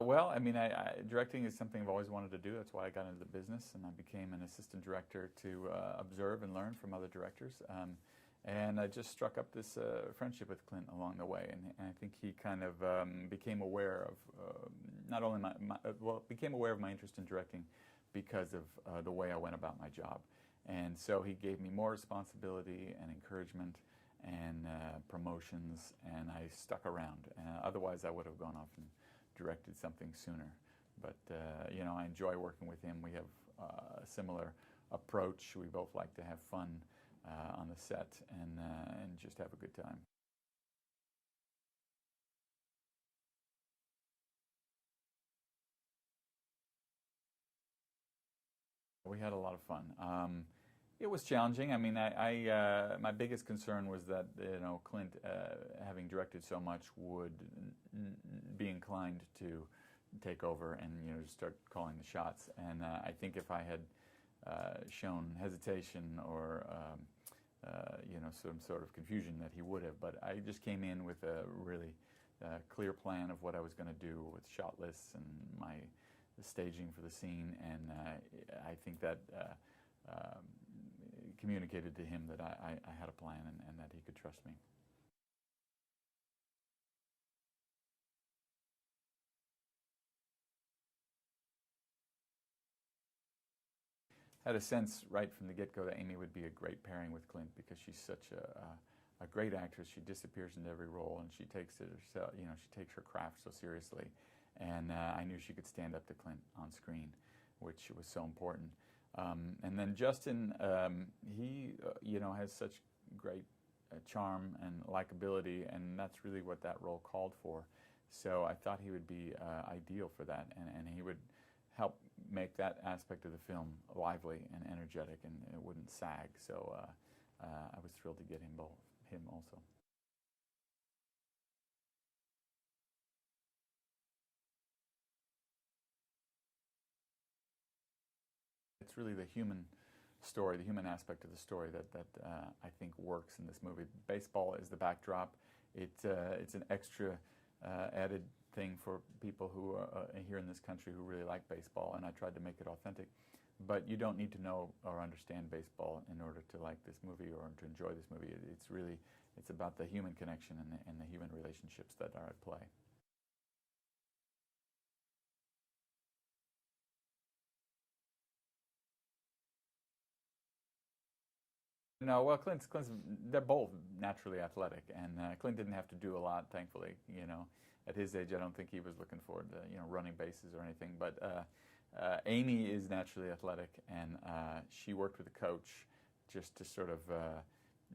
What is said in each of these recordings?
Well, I mean, directing is something I've always wanted to do. That's why I got into the business, and I became an assistant director to observe and learn from other directors. And I just struck up this friendship with Clint along the way, and I think he kind of became aware of not only became aware of my interest in directing because of the way I went about my job. And so he gave me more responsibility and encouragement and promotions, and I stuck around. Otherwise, I would have gone off and directed something sooner. But you know, I enjoy working with him. We have a similar approach. We both like to have fun on the set and just have a good time. We had a lot of fun. It was challenging. I mean, my biggest concern was that, you know, Clint, having directed so much, would be inclined to take over and, you know, just start calling the shots. And I think if I had shown hesitation or you know, some sort of confusion, that he would have. But I just came in with a really clear plan of what I was going to do with shot lists and the staging for the scene, and I think that communicated to him that I had a plan and that he could trust me. Had a sense right from the get-go that Amy would be a great pairing with Clint because she's such a great actress. She disappears into every role, and she takes it herself, you know, she takes her craft so seriously. And I knew she could stand up to Clint on screen, which was so important. And then Justin, he you know, has such great charm and likability, and that's really what that role called for. So I thought he would be ideal for that, and he would help make that aspect of the film lively and energetic, and it wouldn't sag. So I was thrilled to get him also. It's really the human story, the human aspect of the story that I think works in this movie. Baseball is the backdrop. It's an extra added thing for people who are here in this country who really like baseball, and I tried to make it authentic. But you don't need to know or understand baseball in order to like this movie or to enjoy this movie. It's about the human connection and the human relationships that are at play. No, well, they're both naturally athletic, and Clint didn't have to do a lot, thankfully. You know, at his age, I don't think he was looking forward to, you know, running bases or anything. But Amy is naturally athletic, and she worked with a coach just to sort of,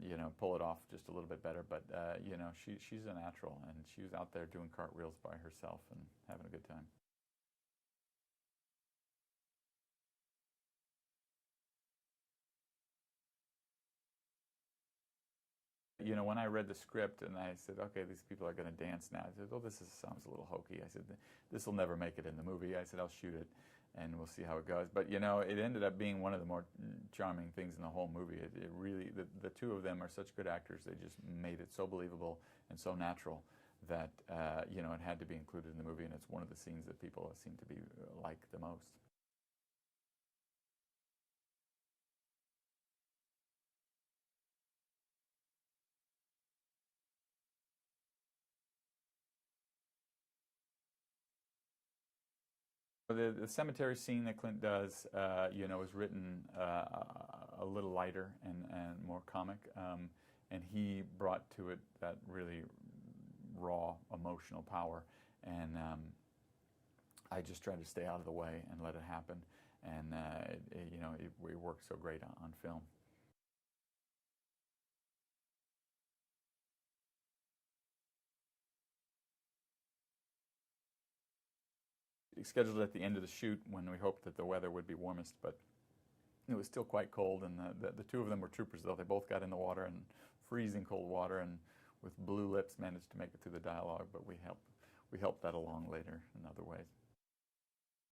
you know, pull it off just a little bit better. But you know, she's a natural, and she was out there doing cartwheels by herself and having a good time. You know, when I read the script and I said, okay, these people are going to dance now, I said, oh, sounds a little hokey. I said, this will never make it in the movie. I said, I'll shoot it and we'll see how it goes. But, you know, it ended up being one of the more charming things in the whole movie. It really, the two of them are such good actors. They just made it so believable and so natural that, you know, it had to be included in the movie. And it's one of the scenes that people seem to be like the most. The cemetery scene that Clint does, you know, is written a little lighter and more comic, and he brought to it that really raw emotional power, and I just tried to stay out of the way and let it happen, and you know, it worked so great on film. Scheduled at the end of the shoot when we hoped that the weather would be warmest, but it was still quite cold, and the two of them were troopers, though. They both got in the water, and freezing cold water, and with blue lips managed to make it through the dialogue, but we helped that along later in other ways.